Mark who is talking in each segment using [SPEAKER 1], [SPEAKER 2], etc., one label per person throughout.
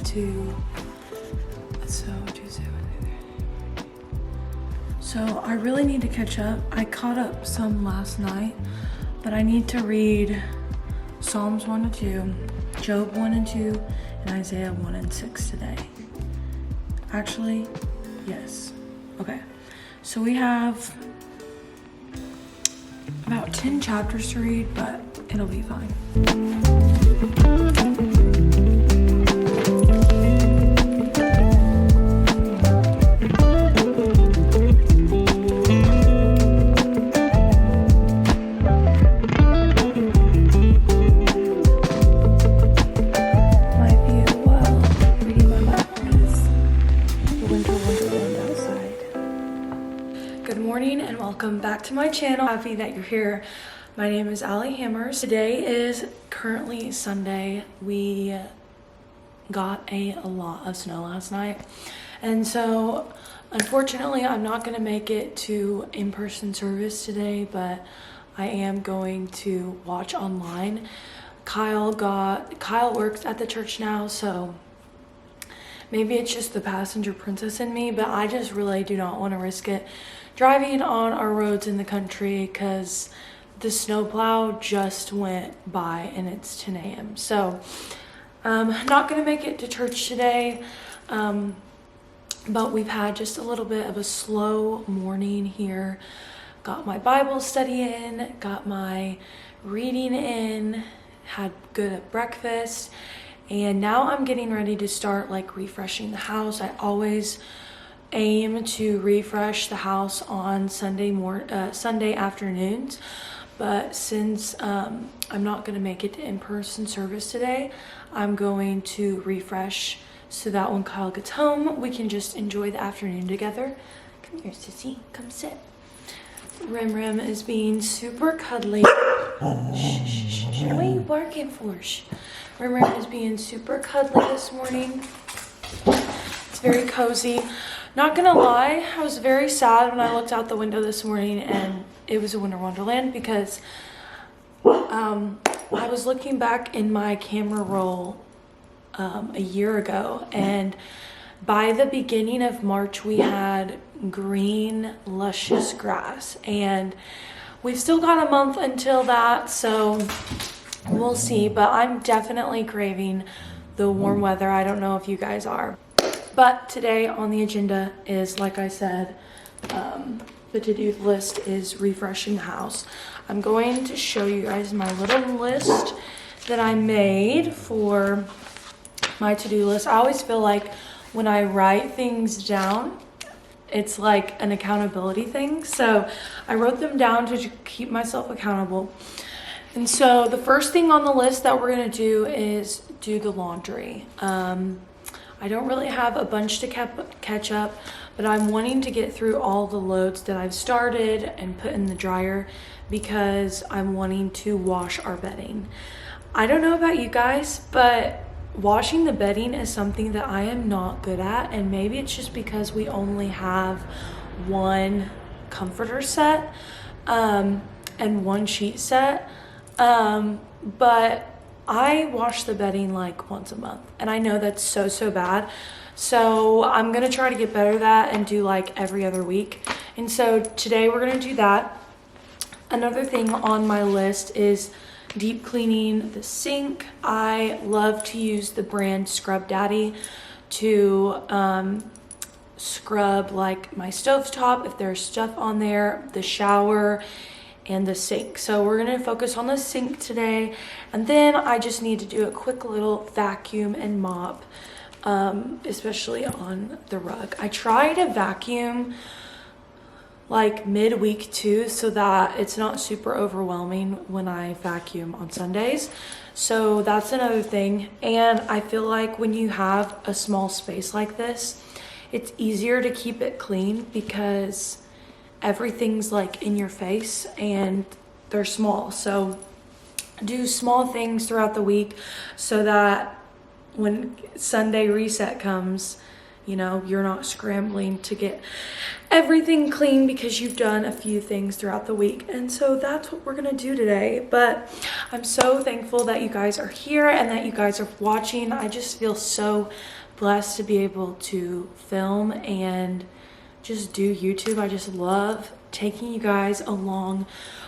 [SPEAKER 1] to, so Tuesday, Wednesday. So I really need to catch up. I caught up some last night, but I need to read Psalms 1 and 2, Job 1 and 2, and Isaiah 1 and 6 today. Actually, yes. Okay, so we have about 10 chapters to read, but it'll be fine. Welcome back to my channel. Happy that you're here. My name is Allie Hammers. Today is currently Sunday. We got a lot of snow last night, and so unfortunately I'm not going to make it to in-person service today, but I am going to watch online. Kyle works at the church now, so maybe it's just the passenger princess in me, but I just really do not want to risk it driving on our roads in the country because the snowplow just went by and it's 10 a.m. So not gonna make it to church today, but we've had just a little bit of a slow morning here. Got my Bible study in, got my reading in, had good breakfast, and now I'm getting ready to start like refreshing the house. I always aim to refresh the house on Sunday afternoons, but since I'm not going to make it to in-person service today, I'm going to refresh so that when Kyle gets home we can just enjoy the afternoon together. Come here, sissy, come sit. Rim is being super cuddly. Shh. What are you barking for? Shh. Rim is being super cuddly this morning. It's very cozy. Not gonna lie, I was very sad when I looked out the window this morning and it was a winter wonderland because I was looking back in my camera roll a year ago, and by the beginning of March we had green luscious grass, and we've still got a month until that, so we'll see. But I'm definitely craving the warm weather. I don't know if you guys are. But today on the agenda is, like I said, the to-do list is refreshing the house. I'm going to show you guys my little list that I made for my to-do list. I always feel like when I write things down, it's like an accountability thing. So I wrote them down to keep myself accountable. And so the first thing on the list that we're going to do is do the laundry. I don't really have a bunch to catch up, but I'm wanting to get through all the loads that I've started and put in the dryer because I'm wanting to wash our bedding. I don't know about you guys, but washing the bedding is something that I am not good at, and maybe it's just because we only have one comforter set and one sheet set, but I wash the bedding like once a month, and I know that's so bad. So I'm gonna try to get better at that and do like every other week. And so today we're gonna do that. Another thing on my list is deep cleaning the sink. I love to use the brand Scrub Daddy to scrub like my stovetop if there's stuff on there, the shower, and the sink. So we're gonna focus on the sink today, and then I just need to do a quick little vacuum and mop, especially on the rug. I try to vacuum like midweek too, so that it's not super overwhelming when I vacuum on Sundays. So that's another thing. And I feel like when you have a small space like this, it's easier to keep it clean because everything's like in your face and they're small. So do small things throughout the week so that when Sunday reset comes, You know, you're not scrambling to get everything clean because you've done a few things throughout the week. And so that's what we're gonna do today. But I'm so thankful that you guys are here and that you guys are watching. I just feel so blessed to be able to film and just do YouTube. I just love taking you guys along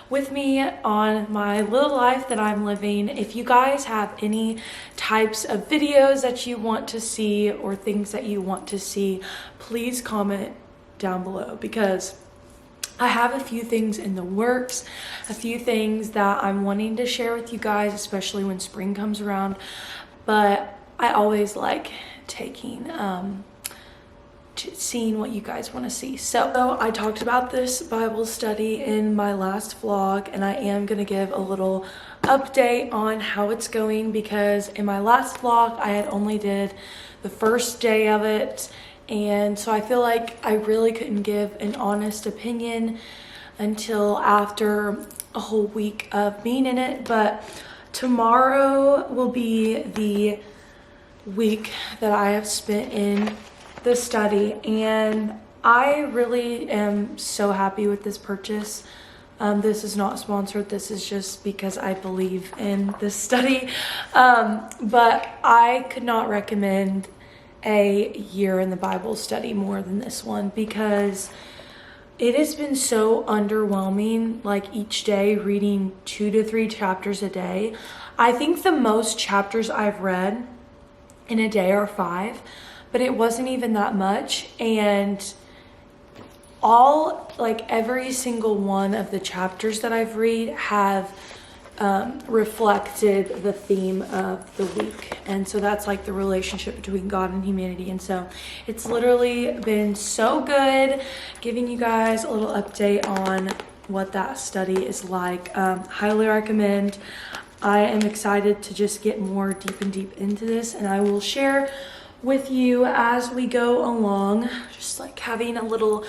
[SPEAKER 1] with me on my little life that I'm living. If you guys have any types of videos that you want to see or things that you want to see, please comment down below, because I have a few things in the works, a few things that I'm wanting to share with you guys, especially when spring comes around. But I always like taking seeing what you guys want to see. So I talked about this Bible study in my last vlog, and I am going to give a little update on how it's going, because in my last vlog I had only did the first day of it, and so I feel like I really couldn't give an honest opinion until after a whole week of being in it. But tomorrow will be the week that I have spent in the study, and I really am so happy with this purchase. This is not sponsored, this is just because I believe in this study. But I could not recommend a year in the Bible study more than this one, because it has been so underwhelming, like each day reading 2 to 3 chapters a day. I think the most chapters I've read in a day are 5. But it wasn't even that much, and every single one of the chapters that I've read have reflected the theme of the week. And so that's like the relationship between God and humanity. And so it's literally been so good giving you guys a little update on what that study is like. Highly recommend. I am excited to just get more deep into this, and I will share with you as we go along. Just like having a little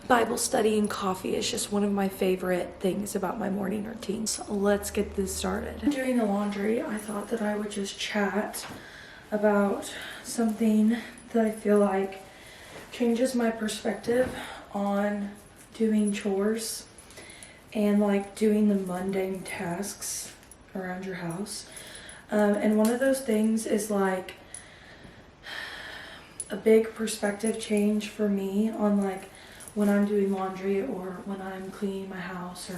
[SPEAKER 1] Bible study and coffee is just one of my favorite things about my morning routine. So let's get this started. Doing the laundry, I thought that I would just chat about something that I feel like changes my perspective on doing chores and like doing the mundane tasks around your house. And one of those things is like a big perspective change for me on like when I'm doing laundry or when I'm cleaning my house,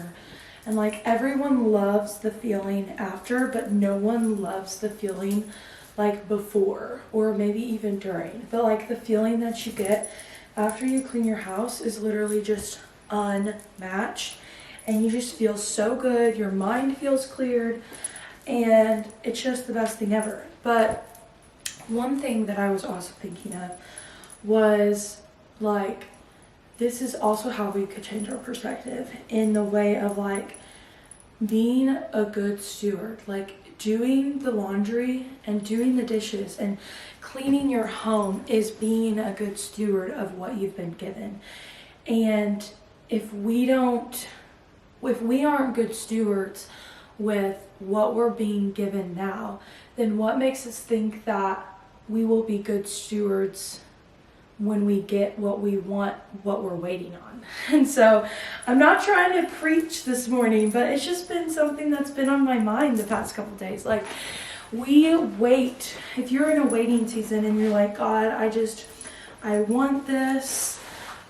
[SPEAKER 1] and like everyone loves the feeling after, but no one loves the feeling like before or maybe even during. But like the feeling that you get after you clean your house is literally just unmatched, and you just feel so good, your mind feels cleared, and it's just the best thing ever. But one thing that I was also thinking of was like, this is also how we could change our perspective in the way of like being a good steward, like doing the laundry and doing the dishes and cleaning your home is being a good steward of what you've been given. And if we aren't good stewards with what we're being given now, then what makes us think that we will be good stewards when we get what we want, what we're waiting on? And so I'm not trying to preach this morning, but it's just been something that's been on my mind the past couple days. Like, we wait. If you're in a waiting season and you're like, God, I want this,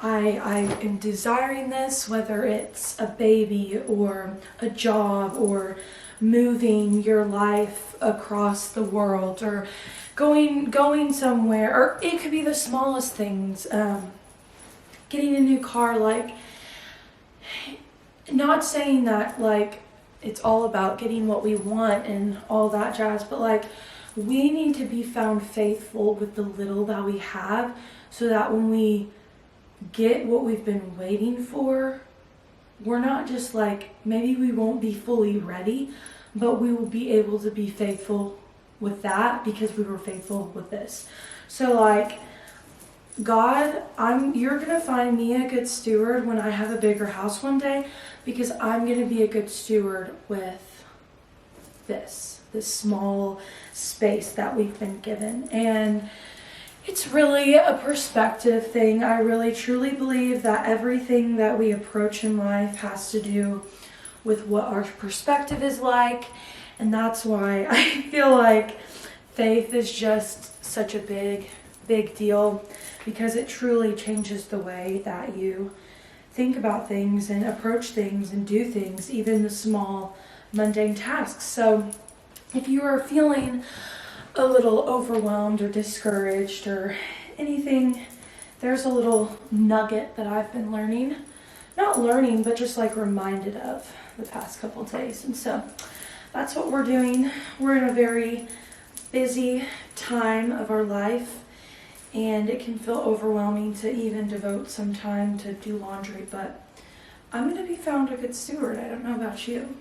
[SPEAKER 1] I am desiring this, whether it's a baby or a job or moving your life across the world or going somewhere, or it could be the smallest things, getting a new car. Like, not saying that like it's all about getting what we want and all that jazz, but like we need to be found faithful with the little that we have, so that when we get what we've been waiting for, we're not just like, maybe we won't be fully ready, but we will be able to be faithful with that because we were faithful with this. So like, God, you're gonna find me a good steward when I have a bigger house one day, because I'm gonna be a good steward with this small space that we've been given. And It's really a perspective thing. I really truly believe that everything that we approach in life has to do with what our perspective is like. And that's why I feel like faith is just such a big deal, because it truly changes the way that you think about things and approach things and do things, even the small mundane tasks. So if you are feeling a little overwhelmed or discouraged or anything, there's a little nugget that I've been learning. Not learning, but just like reminded of the past couple days. And so that's what we're doing. We're in a very busy time of our life, and it can feel overwhelming to even devote some time to do laundry, but I'm going to be found a good steward. I don't know about you.